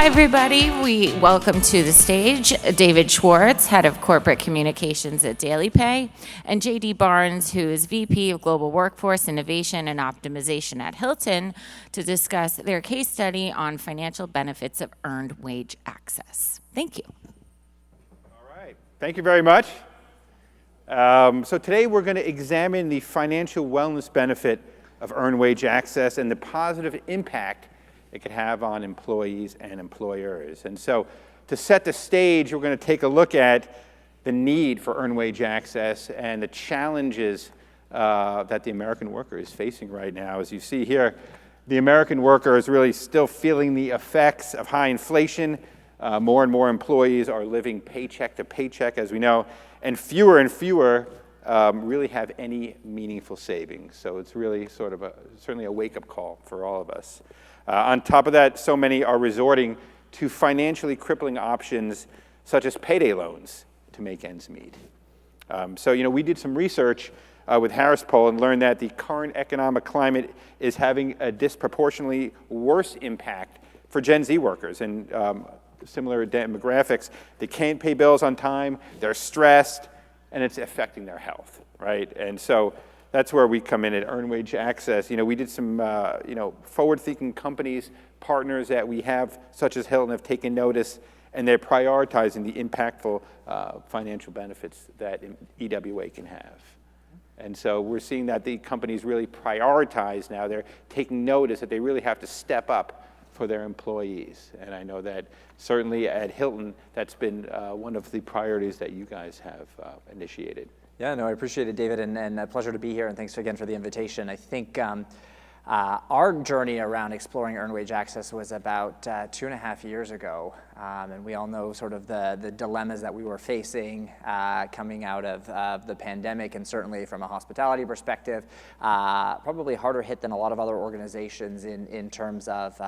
everybody. We welcome to the stage David Schwartz, Head of Corporate Communications at DailyPay, and JD Barnes, who is VP of Global Workforce Innovation and Optimization at Hilton, to discuss their case study on financial benefits of earned wage access. Thank you. All right. Thank you very much. So today we're going to examine the financial wellness benefit of earned wage access and the positive impact it could have on employees and employers. And so to set the stage, we're going to take a look at the need for earned wage access and the challenges that the American worker is facing right now. As you see here, the American worker is really still feeling the effects of high inflation. More and more employees are living paycheck to paycheck, as we know, and fewer really have any meaningful savings. So it's really sort of certainly a wake-up call for all of us. On top of that, so many are resorting to financially crippling options such as payday loans to make ends meet. So we did some research with Harris Poll and learned that the current economic climate is having a disproportionately worse impact for Gen Z workers and similar demographics. They can't pay bills on time, they're stressed, and it's affecting their health, right? And so that's where we come in at earned wage access. We did some, forward-thinking companies, partners that we have, such as Hilton, have taken notice, and they're prioritizing the impactful financial benefits that EWA can have. And so we're seeing that the companies really prioritize now. They're taking notice that they really have to step up for their employees. And I know that certainly at Hilton, that's been one of the priorities that you guys have initiated. Yeah, no, I appreciate it, David, and a pleasure to be here, and thanks again for the invitation. I think our journey around exploring earned wage access was about 2.5 years ago, and we all know sort of the dilemmas that we were facing coming out of the pandemic, and certainly from a hospitality perspective, probably harder hit than a lot of other organizations in terms of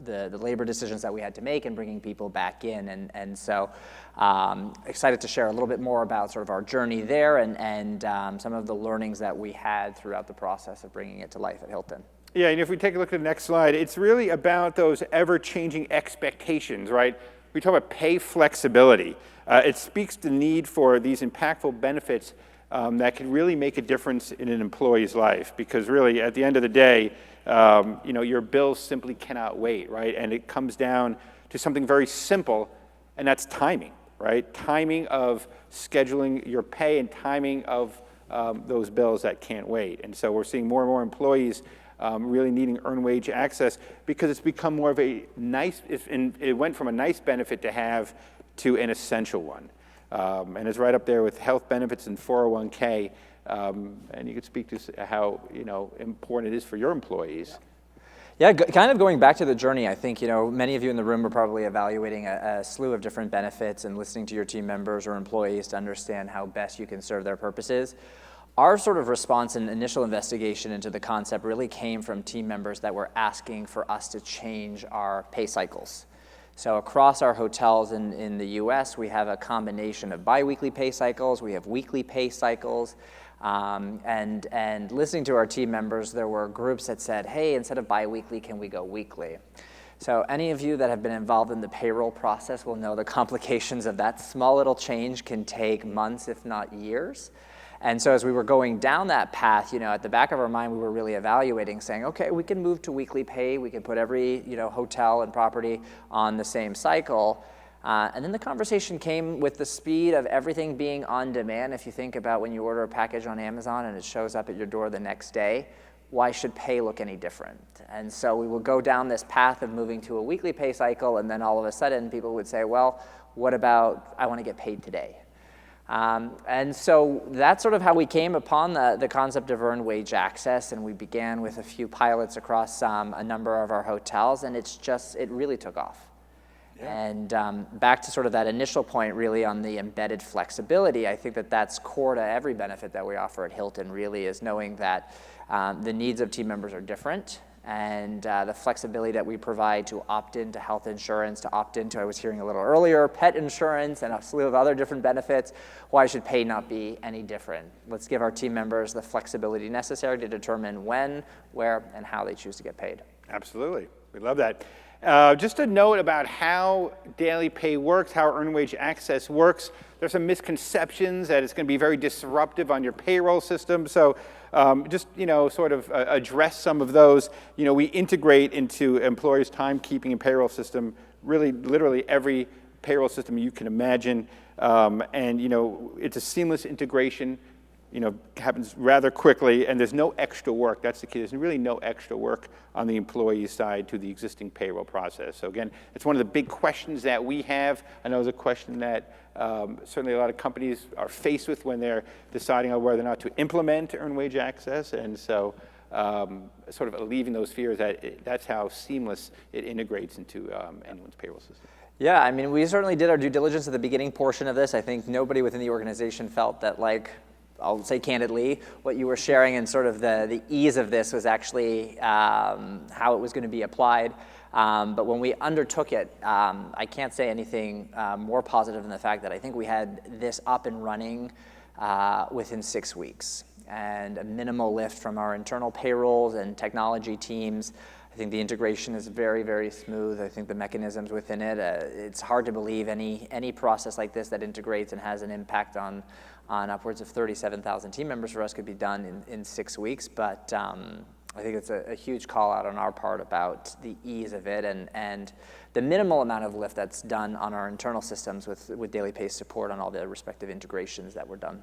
the labor decisions that we had to make and bringing people back in, and so excited to share a little bit more about sort of our journey there and some of the learnings that we had throughout the process of bringing it to life at Hilton. Yeah, and if we take a look at the next slide, it's really about those ever-changing expectations, right? We talk about pay flexibility. It speaks to the need for these impactful benefits that can really make a difference in an employee's life, because really, at the end of the day, your bills simply cannot wait, right? And it comes down to something very simple, and that's timing, right? Timing of scheduling your pay and timing of those bills that can't wait. And so we're seeing more and more employees really needing earned wage access because it's become more of a nice, it went from a nice benefit to have to an essential one. And it's right up there with health benefits and 401k. And you could speak to how important it is for your employees. Yeah, kind of going back to the journey, I think, many of you in the room are probably evaluating a slew of different benefits and listening to your team members or employees to understand how best you can serve their purposes. Our sort of response and initial investigation into the concept really came from team members that were asking for us to change our pay cycles. So across our hotels in the US, we have a combination of biweekly pay cycles, we have weekly pay cycles, and listening to our team members, there were groups that said, hey, instead of biweekly, can we go weekly? So any of you that have been involved in the payroll process will know the complications of that small little change can take months, if not years. And so as we were going down that path, at the back of our mind, we were really evaluating, saying, okay, we can move to weekly pay. We can put every, hotel and property on the same cycle. And then the conversation came with the speed of everything being on demand. If you think about when you order a package on Amazon and it shows up at your door the next day, why should pay look any different? And so we will go down this path of moving to a weekly pay cycle, and then all of a sudden people would say, well, what about I want to get paid today? And so that's sort of how we came upon the concept of earned wage access, and we began with a few pilots across a number of our hotels, and it really took off. Yeah. And back to sort of that initial point really on the embedded flexibility, I think that's core to every benefit that we offer at Hilton really is knowing that the needs of team members are different, and the flexibility that we provide to opt into health insurance, to opt into, I was hearing a little earlier, pet insurance and a slew of other different benefits. Why should pay not be any different? Let's give our team members the flexibility necessary to determine when, where, and how they choose to get paid. Absolutely. We love that. Just a note about how DailyPay works, how earned wage access works. There's some misconceptions that it's going to be very disruptive on your payroll system. So just, sort of address some of those. We integrate into employers' timekeeping and payroll system, really literally every payroll system you can imagine. And it's a seamless integration. Happens rather quickly, and there's no extra work. That's the key. There's really no extra work on the employee side to the existing payroll process. So again, it's one of the big questions that we have. I know it's a question that certainly a lot of companies are faced with when they're deciding on whether or not to implement earned wage access, and so sort of alleviating those fears that's how seamless it integrates into anyone's payroll system. Yeah, I mean, we certainly did our due diligence at the beginning portion of this. I think nobody within the organization felt that, I'll say candidly, what you were sharing and sort of the ease of this was actually how it was going to be applied. But when we undertook it, I can't say anything more positive than the fact that I think we had this up and running within 6 weeks, and a minimal lift from our internal payrolls and technology teams. I think the integration is very, very smooth. I think the mechanisms within it, it's hard to believe any process like this that integrates and has an impact on upwards of 37,000 team members for us could be done in 6 weeks. But I think it's a huge call out on our part about the ease of it and the minimal amount of lift that's done on our internal systems with DailyPay support on all the respective integrations that were done.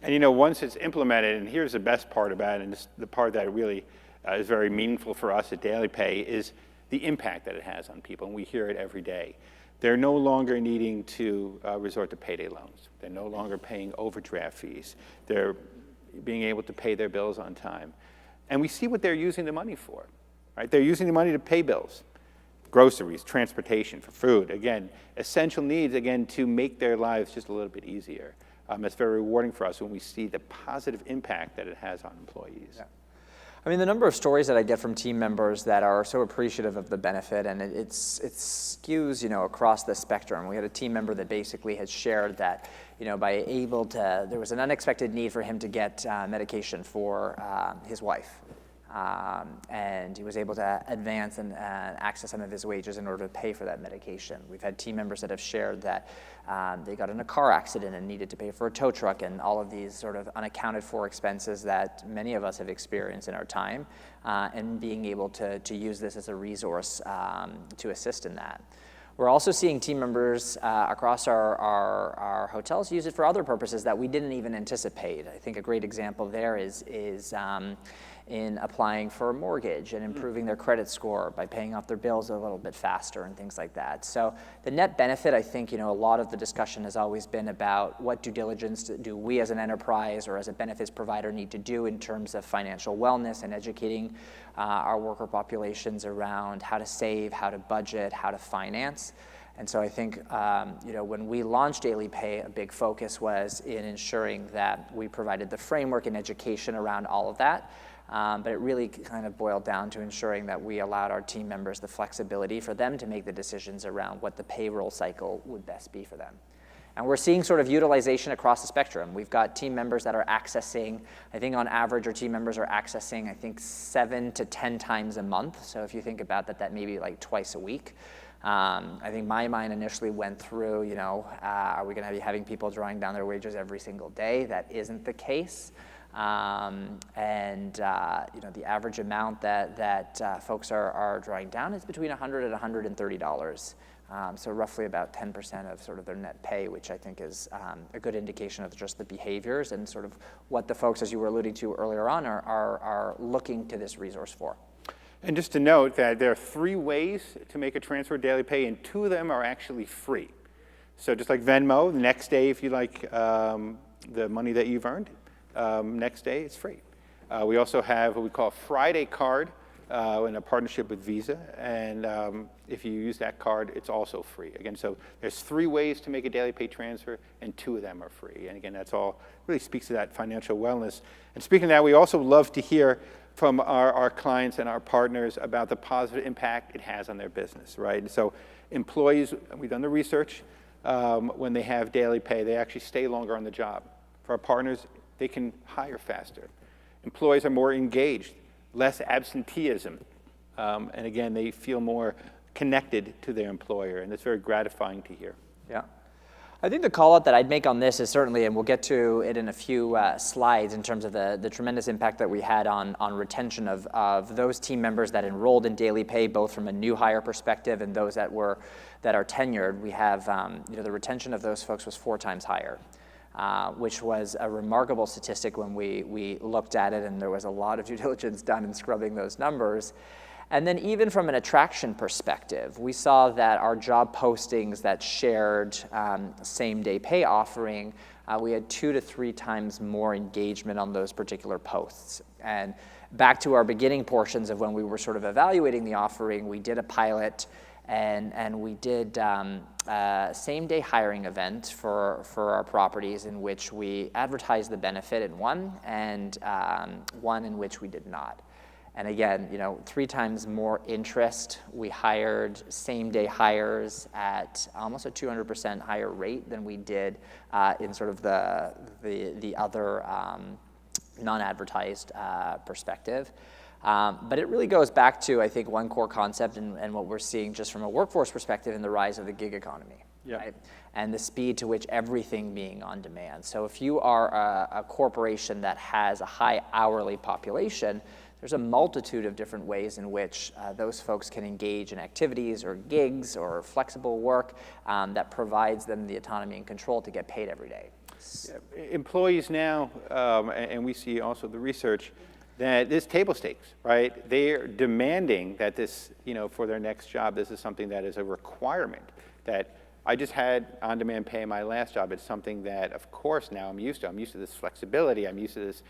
And once it's implemented, and here's the best part about it, and the part that really is very meaningful for us at DailyPay, is the impact that it has on people, and we hear it every day. They're no longer needing to resort to payday loans. They're no longer paying overdraft fees. They're being able to pay their bills on time. And we see what they're using the money for, right? They're using the money to pay bills, groceries, transportation, for food. Again, essential needs, again, to make their lives just a little bit easier. It's very rewarding for us when we see the positive impact that it has on employees. Yeah. I mean, the number of stories that I get from team members that are so appreciative of the benefit, and it skews, across the spectrum. We had a team member that basically had shared that, there was an unexpected need for him to get medication for his wife. And he was able to advance and access some of his wages in order to pay for that medication. We've had team members that have shared that they got in a car accident and needed to pay for a tow truck, and all of these sort of unaccounted for expenses that many of us have experienced in our time, and being able to use this as a resource to assist in that. We're also seeing team members across our hotels use it for other purposes that we didn't even anticipate. I think a great example there is in applying for a mortgage and improving their credit score by paying off their bills a little bit faster and things like that. So the net benefit, I think, a lot of the discussion has always been about what due diligence do we as an enterprise or as a benefits provider need to do in terms of financial wellness and educating our worker populations around how to save, how to budget, how to finance. And so I think, when we launched DailyPay, a big focus was in ensuring that we provided the framework and education around all of that. But it really kind of boiled down to ensuring that we allowed our team members the flexibility for them to make the decisions around what the payroll cycle would best be for them. And we're seeing sort of utilization across the spectrum. We've got team members that are accessing, I think on average our team members are accessing, 7 to 10 times a month. So if you think about that, that may be like twice a week. I think my mind initially went through, are we going to be having people drawing down their wages every single day? That isn't the case. The average amount that folks are drawing down is between $100 and $130. So roughly about 10% of sort of their net pay, which I think is a good indication of just the behaviors and sort of what the folks, as you were alluding to earlier on, are looking to this resource for. And just to note that there are 3 ways to make a transfer to DailyPay, and 2 of them are actually free. So just like Venmo, the next day if you like the money that you've earned, next day it's free. We also have what we call a Friday card in a partnership with Visa, and if you use that card, it's also free. Again, so there's 3 ways to make a DailyPay transfer, and 2 of them are free. And again, that's all really speaks to that financial wellness. And speaking of that, we also love to hear from our clients and our partners about the positive impact it has on their business, right? And so employees, we've done the research, when they have DailyPay, they actually stay longer on the job. For our partners, they can hire faster. Employees are more engaged, less absenteeism, and again, they feel more connected to their employer, and it's very gratifying to hear. Yeah. I think the call out that I'd make on this is certainly, and we'll get to it in a few slides in terms of the tremendous impact that we had on retention of those team members that enrolled in DailyPay, both from a new hire perspective and those that are tenured. We have, the retention of those folks was 4 times higher, which was a remarkable statistic when we looked at it, and there was a lot of due diligence done in scrubbing those numbers. And then even from an attraction perspective, we saw that our job postings that shared same-day pay offering, we had 2 to 3 times more engagement on those particular posts. And back to our beginning portions of when we were sort of evaluating the offering, we did a pilot and we did a same-day hiring event for our properties in which we advertised the benefit in one and one in which we did not. And again, 3 times more interest. We hired same-day hires at almost a 200% higher rate than we did in sort of the other non-advertised perspective. But it really goes back to, I think, one core concept and what we're seeing just from a workforce perspective in the rise of the gig economy. Yeah. Right? And the speed to which everything being on demand. So if you are a corporation that has a high hourly population, there's a multitude of different ways in which those folks can engage in activities or gigs or flexible work that provides them the autonomy and control to get paid every day. Yeah. Employees now, and we see also the research, that this table stakes, right? They're demanding that this, for their next job, this is something that is a requirement. That I just had on-demand pay in my last job. It's something that, of course, now I'm used to. I'm used to this flexibility. I'm used to this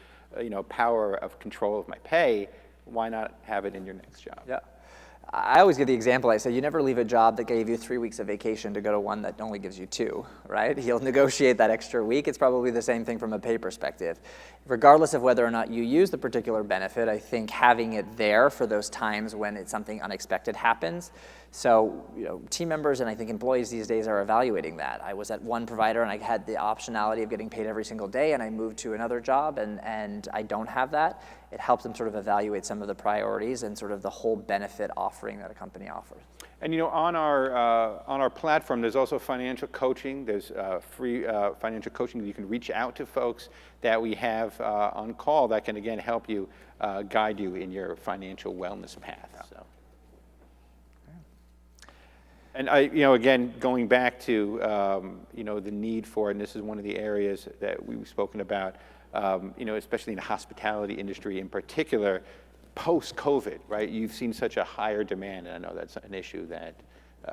power of control of my pay. Why not have it in your next job? Yeah. I always give the example, I say you never leave a job that gave you 3 weeks of vacation to go to one that only gives you 2, right? You'll negotiate that extra week. It's probably the same thing from a pay perspective. Regardless of whether or not you use the particular benefit, I think having it there for those times when something unexpected happens. So, team members and I think employees these days are evaluating that. I was at one provider and I had the optionality of getting paid every single day, and I moved to another job and I don't have that. It helps them sort of evaluate some of the priorities and sort of the whole benefit offering that a company offers. And on our platform, there's also financial coaching. There's free financial coaching that you can reach out to folks that we have on call that can again help you guide you in your financial wellness path. So. And again, going back to the need for, and this is one of the areas that we've spoken about, especially in the hospitality industry in particular, post-COVID, right? You've seen such a higher demand, and I know that's an issue that,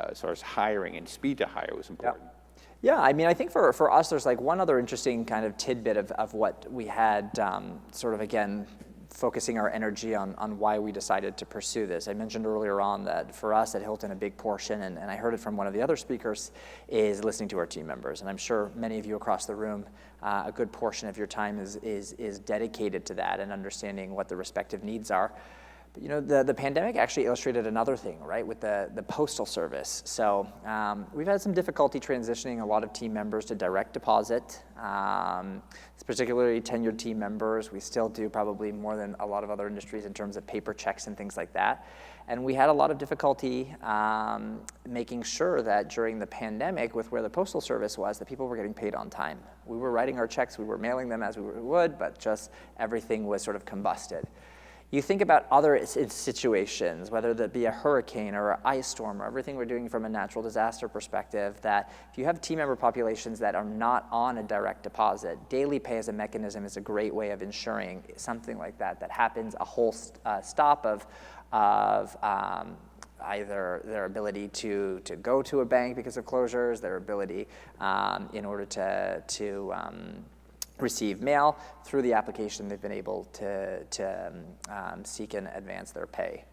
as far as hiring and speed to hire was important. Yeah, I mean, I think for us, there's like one other interesting kind of tidbit of what we had sort of, again, focusing our energy on why we decided to pursue this. I mentioned earlier on that for us at Hilton, a big portion, and I heard it from one of the other speakers, is listening to our team members. And I'm sure many of you across the room, a good portion of your time is dedicated to that and understanding what the respective needs are. But the pandemic actually illustrated another thing, right, with the postal service. So we've had some difficulty transitioning a lot of team members to direct deposit. It's particularly tenured team members. We still do probably more than a lot of other industries in terms of paper checks and things like that. And we had a lot of difficulty making sure that during the pandemic, with where the postal service was, that people were getting paid on time. We were writing our checks, we were mailing them as we would, but just everything was sort of combusted. You think about other situations, whether that be a hurricane or an ice storm or everything we're doing from a natural disaster perspective, that if you have team member populations that are not on a direct deposit, DailyPay as a mechanism is a great way of ensuring something like that happens, a whole stop of either their ability to go to a bank because of closures, their ability in order to receive mail through the application, they've been able to seek and advance their pay.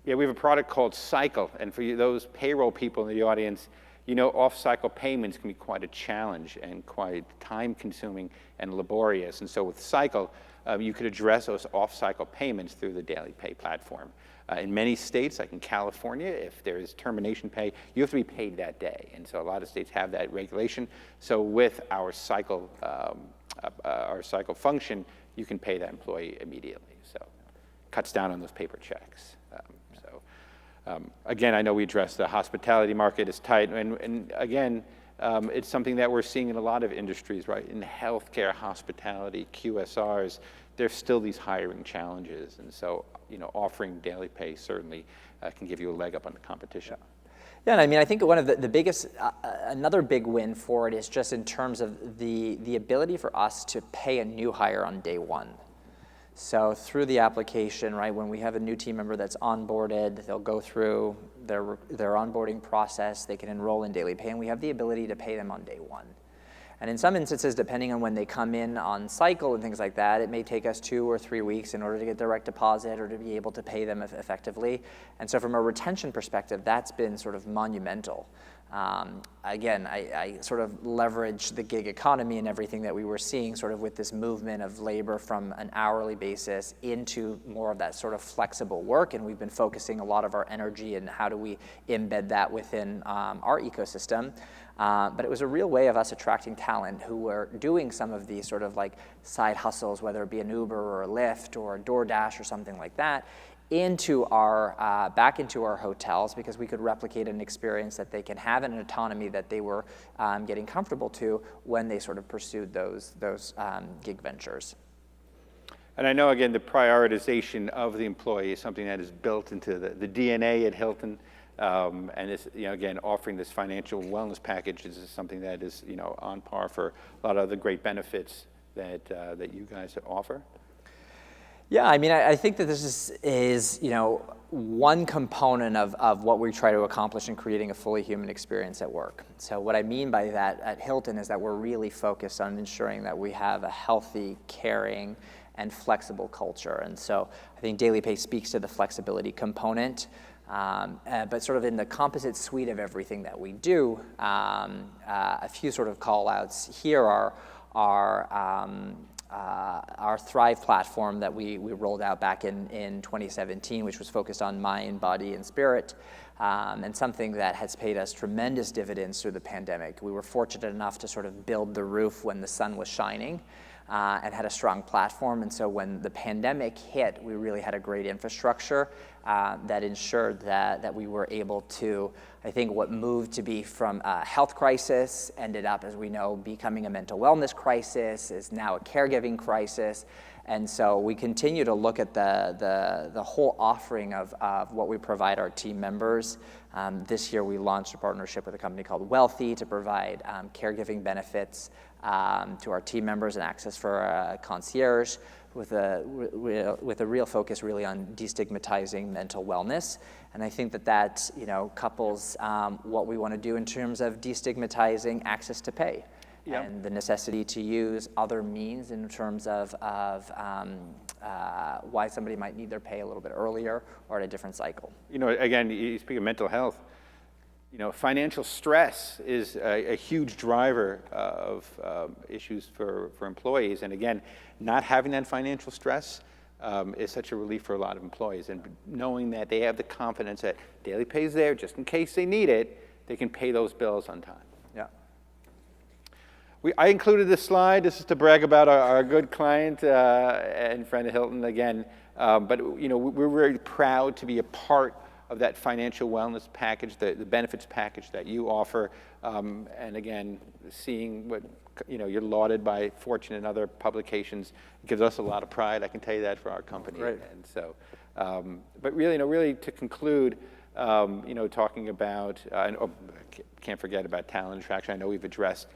Yeah, we have a product called Cycle, and for those payroll people in the audience, off-cycle payments can be quite a challenge and quite time-consuming and laborious. And so with Cycle, you could address those off-cycle payments through the DailyPay platform. In many states, like in California, if there is termination pay, you have to be paid that day. And so a lot of states have that regulation. So with our cycle function, you can pay that employee immediately. So cuts down on those paper checks. Again, I know we addressed the hospitality market is tight, and again, it's something that we're seeing in a lot of industries, right? In healthcare, hospitality, QSRs, there's still these hiring challenges, and so offering daily pay certainly can give you a leg up on the competition. Yeah, and I mean, I think one of the biggest, another big win for it is just in terms of the ability for us to pay a new hire on day one. So through the application, right, when we have a new team member that's onboarded, they'll go through their onboarding process, they can enroll in DailyPay, and we have the ability to pay them on day one. And in some instances, depending on when they come in on cycle and things like that, it may take us 2 or 3 weeks in order to get direct deposit or to be able to pay them effectively. And so from a retention perspective, that's been sort of monumental. Again, I sort of leverage the gig economy and everything that we were seeing sort of with this movement of labor from an hourly basis into more of that sort of flexible work. And we've been focusing a lot of our energy in how do we embed that within our ecosystem. But it was a real way of us attracting talent who were doing some of these sort of like side hustles, whether it be an Uber or a Lyft or a DoorDash or something like that, into our back into our hotels, because we could replicate an experience that they can have and an autonomy that they were getting comfortable to when they sort of pursued those gig ventures. And I know, again, the prioritization of the employee is something that is built into the DNA at Hilton. And it's, again, offering this financial wellness package is something that is, on par for a lot of the great benefits that you guys offer. Yeah, I mean, I think that this is one component of what we try to accomplish in creating a fully human experience at work. So what I mean by that at Hilton is that we're really focused on ensuring that we have a healthy, caring, and flexible culture. And so I think DailyPay speaks to the flexibility component. But sort of in the composite suite of everything that we do, a few sort of call outs here are our Thrive platform that we rolled out back in 2017, which was focused on mind, body, and spirit, and something that has paid us tremendous dividends through the pandemic. We were fortunate enough to sort of build the roof when the sun was shining, and had a strong platform. And so when the pandemic hit, we really had a great infrastructure that ensured that we were able to, I think what moved to be from a health crisis ended up, as we know, becoming a mental wellness crisis, is now a caregiving crisis. And so we continue to look at the whole offering of what we provide our team members. This year we launched a partnership with a company called Wealthy to provide caregiving benefits to our team members and access for a concierge with a real focus really on destigmatizing mental wellness. And I think that couples what we want to do in terms of destigmatizing access to pay. Yep. And the necessity to use other means in terms of why somebody might need their pay a little bit earlier or at a different cycle. Again, you speak of mental health. Financial stress is a huge driver of issues for employees. And again, not having that financial stress is such a relief for a lot of employees. And knowing that they have the confidence that DailyPay is there just in case they need it, they can pay those bills on time. Yeah. I included this slide. This is to brag about our good client and friend of Hilton again. But we're very proud to be a part of that financial wellness package, the benefits package that you offer. And again, seeing what you're lauded by Fortune and other publications gives us a lot of pride. I can tell you that for our company. Right. And so, but really to conclude, talking about, can't forget about talent attraction. I know we've addressed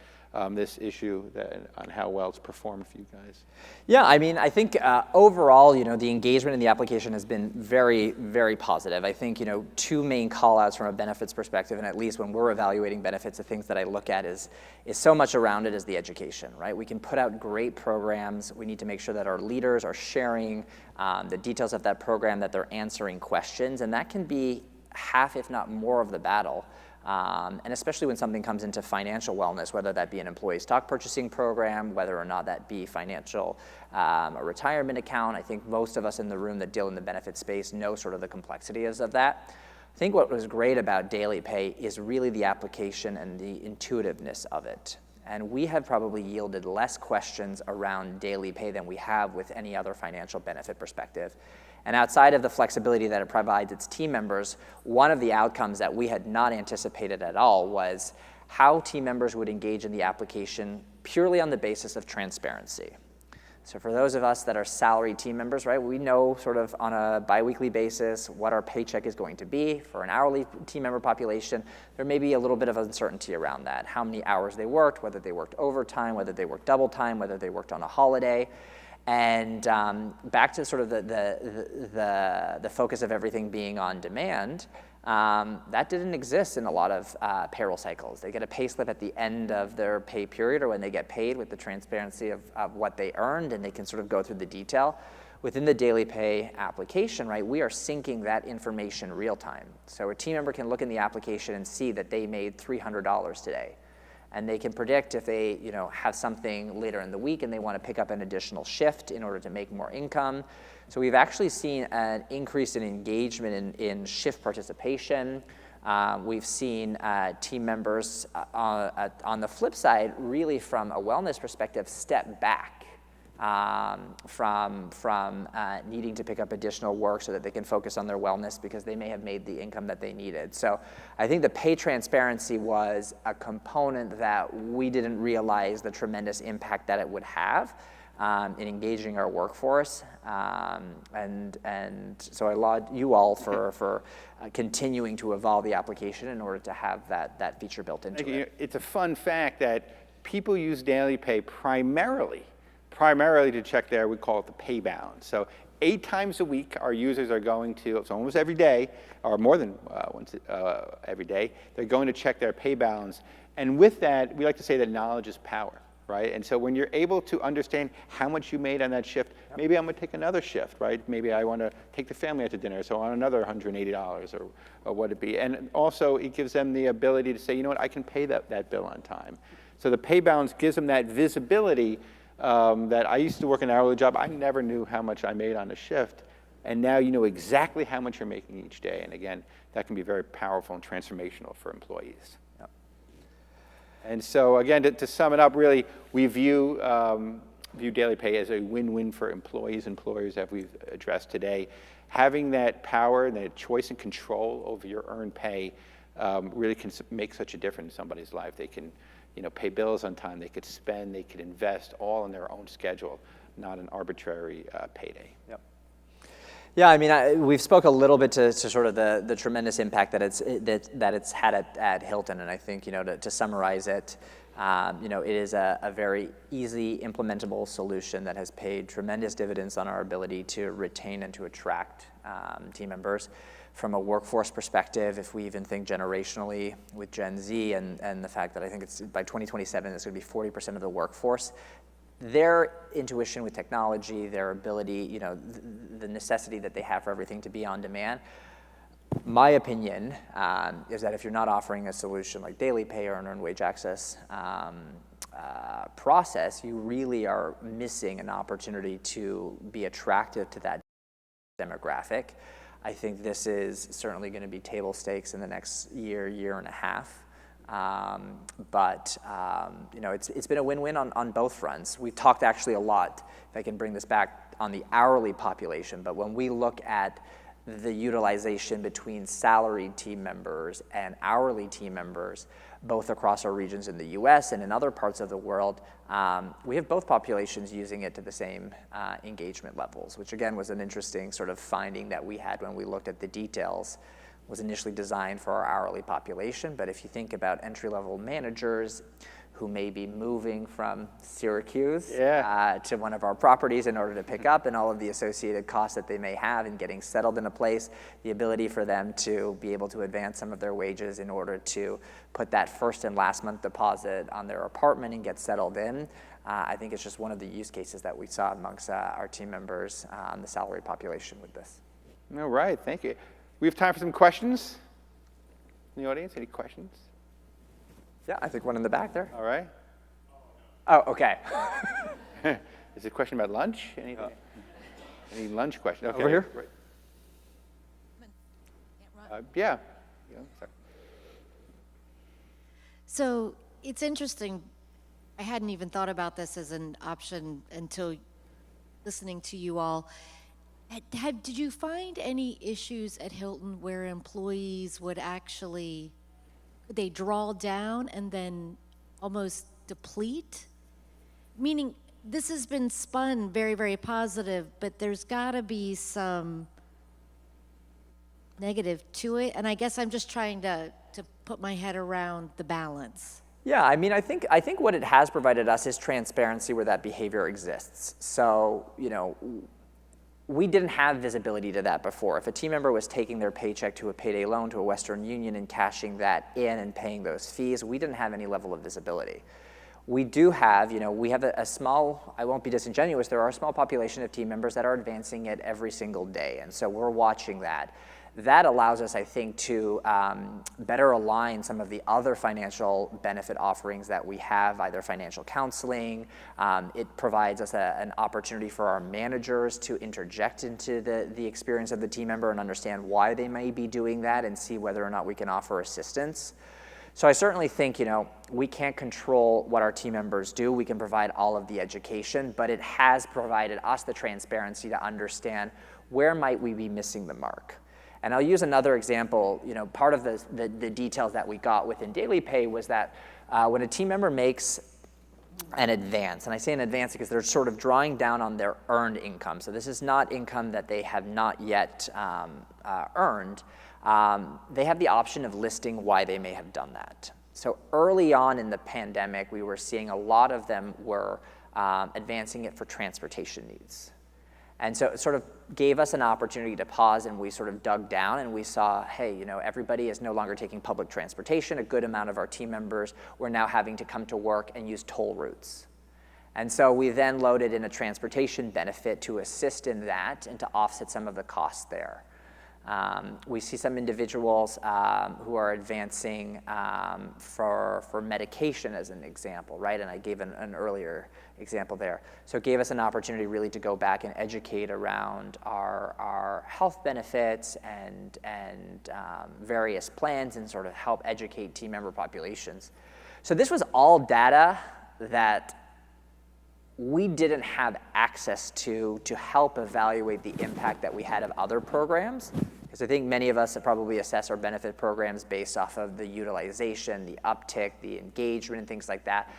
this issue on how well it's performed for you guys. Yeah, I mean, I think overall, the engagement in the application has been very, very positive. I think, two main call-outs from a benefits perspective, and at least when we're evaluating benefits, the things that I look at is so much around it is the education, right? We can put out great programs. We need to make sure that our leaders are sharing the details of that program, that they're answering questions, and that can be half, if not more, of the battle. And especially when something comes into financial wellness, whether that be an employee stock purchasing program, whether or not that be financial, a retirement account. I think most of us in the room that deal in the benefit space know sort of the complexities of that. I think what was great about DailyPay is really the application and the intuitiveness of it. And we have probably yielded less questions around daily pay than we have with any other financial benefit perspective. And outside of the flexibility that it provides its team members, one of the outcomes that we had not anticipated at all was how team members would engage in the application purely on the basis of transparency. So for those of us that are salaried team members, right, we know sort of on a biweekly basis what our paycheck is going to be. For an hourly team member population, there may be a little bit of uncertainty around that. How many hours they worked, whether they worked overtime, whether they worked double time, whether they worked on a holiday. And back to sort of the focus of everything being on demand, that didn't exist in a lot of payroll cycles. They get a pay slip at the end of their pay period or when they get paid with the transparency of what they earned, and they can sort of go through the detail. Within the DailyPay application, right, we are syncing that information real time. So a team member can look in the application and see that they made $300 today. And they can predict if they have something later in the week and they want to pick up an additional shift in order to make more income. So we've actually seen an increase in engagement in shift participation. We've seen team members, on the flip side, really from a wellness perspective, step back from needing to pick up additional work so that they can focus on their wellness because they may have made the income that they needed. So I think the pay transparency was a component that we didn't realize the tremendous impact that it would have in engaging our workforce. And so I laud you all for continuing to evolve the application in order to have that feature built into it. It's a fun fact that people use DailyPay primarily to check their, we call it the pay balance. So 8 times a week, our users are going to, it's almost every day, or more than once every day, they're going to check their pay balance. And with that, we like to say that knowledge is power, right? And so when you're able to understand how much you made on that shift, maybe I'm gonna take another shift, right? Maybe I wanna take the family out to dinner, so on another $180 or what it be. And also, it gives them the ability to say, you know what, I can pay that bill on time. So the pay balance gives them that visibility that I used to work an hourly job. I never knew how much I made on a shift. And now you know exactly how much you're making each day. And again, that can be very powerful and transformational for employees. Yep. And so again, to sum it up, really, we view DailyPay as a win-win for employees, employers that we've addressed today. Having that power, that choice and control over your earned pay really can make such a difference in somebody's life. They can pay bills on time, they could spend, they could invest all in their own schedule, not an arbitrary payday. Yep. Yeah, I mean, we've spoke a little bit to sort of the tremendous impact that it's had at Hilton, and I think to summarize it, it is a very easy implementable solution that has paid tremendous dividends on our ability to retain and to attract team members. From a workforce perspective, if we even think generationally with Gen Z and the fact that I think it's by 2027, it's going to be 40% of the workforce, their intuition with technology, their ability, the necessity that they have for everything to be on demand. My opinion is that if you're not offering a solution like DailyPay or an earned wage access process, you really are missing an opportunity to be attractive to that demographic. I think this is certainly going to be table stakes in the next year and a half. But it's been a win-win on both fronts. We've talked actually a lot, if I can bring this back, on the hourly population. But when we look at the utilization between salaried team members and hourly team members, both across our regions in the US and in other parts of the world, we have both populations using it to the same engagement levels, which again was an interesting sort of finding that we had when we looked at the details. It was initially designed for our hourly population, but if you think about entry-level managers who may be moving from Syracuse to one of our properties in order to pick up, and all of the associated costs that they may have in getting settled in a place, the ability for them to be able to advance some of their wages in order to put that first and last month deposit on their apartment and get settled in. I think it's just one of the use cases that we saw amongst our team members on the salary population with this. All right, thank you. We have time for some questions in the audience. Any questions? Yeah, I think one in the back there. All right. Oh, okay. Is it a question about lunch? Anything? Any lunch question? Okay. Over here? Right. Yeah. Sorry. So it's interesting I hadn't even thought about this as an option until listening to you all. Did you find any issues at Hilton where employees would actually, they draw down and then almost deplete? Meaning, this has been spun very, very positive, but there's got to be some negative to it. And I guess I'm just trying to put my head around the balance. Yeah, I mean, I think what it has provided us is transparency where that behavior exists. So, we didn't have visibility to that before. If a team member was taking their paycheck to a payday loan to a Western Union and cashing that in and paying those fees, we didn't have any level of visibility. We do have, we have a small, I won't be disingenuous, there are a small population of team members that are advancing it every single day. And so we're watching that. That allows us, I think, to better align some of the other financial benefit offerings that we have, either financial counseling. It provides us an opportunity for our managers to interject into the experience of the team member and understand why they may be doing that and see whether or not we can offer assistance. So I certainly think, we can't control what our team members do. We can provide all of the education, but it has provided us the transparency to understand where might we be missing the mark. And I'll use another example. Part of the details that we got within DailyPay was that when a team member makes an advance, and I say an advance because they're sort of drawing down on their earned income. So this is not income that they have not yet earned. They have the option of listing why they may have done that. So early on in the pandemic, we were seeing a lot of them were advancing it for transportation needs. And so it sort of gave us an opportunity to pause, and we sort of dug down and we saw, hey, everybody is no longer taking public transportation. A good amount of our team members were now having to come to work and use toll routes. And so we then loaded in a transportation benefit to assist in that and to offset some of the costs there. We see some individuals who are advancing for medication as an example, right? And I gave an earlier example there. So it gave us an opportunity really to go back and educate around our health benefits and various plans and sort of help educate team member populations. So this was all data that we didn't have access to help evaluate the impact that we had of other programs. Because I think many of us probably assess our benefit programs based off of the utilization, the uptick, the engagement, and things like that.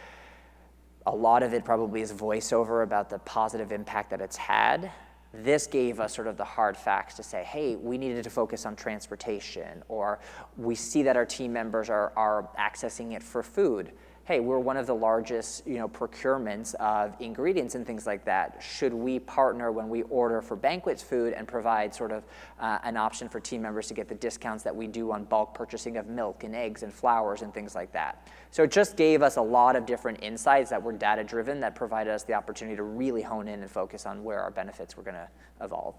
A lot of it probably is voiceover about the positive impact that it's had. This gave us sort of the hard facts to say, hey, we needed to focus on transportation, or we see that our team members are accessing it for food. Hey, we're one of the largest, procurements of ingredients and things like that. Should we partner when we order for banquets food and provide sort of an option for team members to get the discounts that we do on bulk purchasing of milk and eggs and flours and things like that? So it just gave us a lot of different insights that were data-driven that provided us the opportunity to really hone in and focus on where our benefits were going to evolve.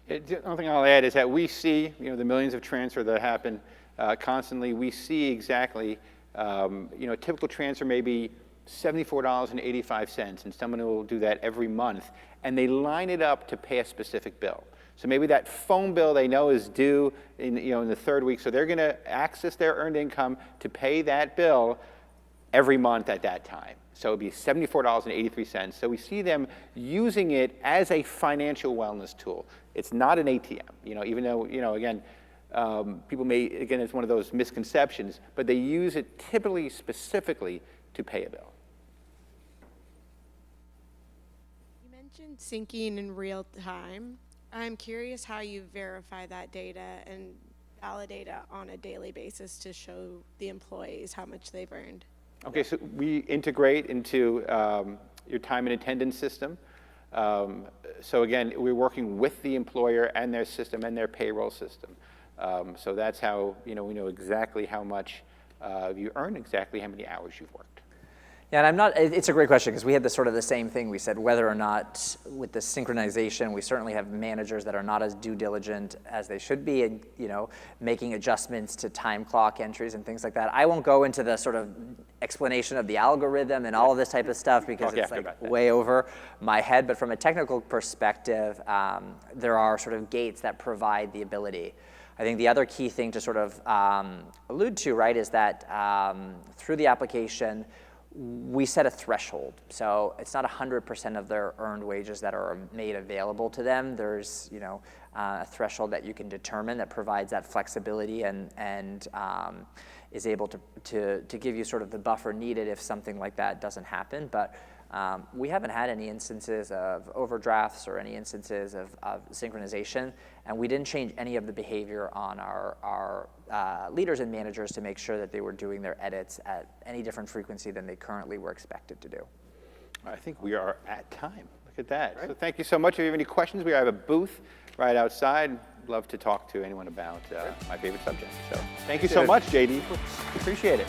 The only thing I'll add is that we see, the millions of transfers that happen constantly. We see exactly. A typical transfer may be $74.85, and someone will do that every month, and they line it up to pay a specific bill. So maybe that phone bill they know is due in the third week, so they're going to access their earned income to pay that bill every month at that time. So it'd be $74.83. So we see them using it as a financial wellness tool. It's not an ATM, even though, again, people may, again, it's one of those misconceptions, but they use it typically specifically to pay a bill. You mentioned syncing in real time. I'm curious how you verify that data and validate it on a daily basis to show the employees how much they've earned. Okay, so we integrate into your time and attendance system. So again, we're working with the employer and their system and their payroll system. So that's how, we know exactly how much you earn, exactly how many hours you've worked. Yeah, and it's a great question because we had the same thing. We said whether or not with the synchronization, we certainly have managers that are not as due diligent as they should be and, making adjustments to time clock entries and things like that. I won't go into the sort of explanation of the algorithm and all of this type of stuff because it's way over my head. But from a technical perspective, there are sort of gates that provide the ability. I think the other key thing to sort of allude to, right, is that through the application, we set a threshold. So it's not 100% of their earned wages that are made available to them. There's, a threshold that you can determine that provides that flexibility and is able to give you sort of the buffer needed if something like that doesn't happen. But we haven't had any instances of overdrafts or any instances of synchronization, and we didn't change any of the behavior on our leaders and managers to make sure that they were doing their edits at any different frequency than they currently were expected to do. I think we are at time. Look at that. Right. So thank you so much. If you have any questions, we have a booth right outside. Love to talk to anyone about my favorite subject. So thank you so much, JD. Appreciate it.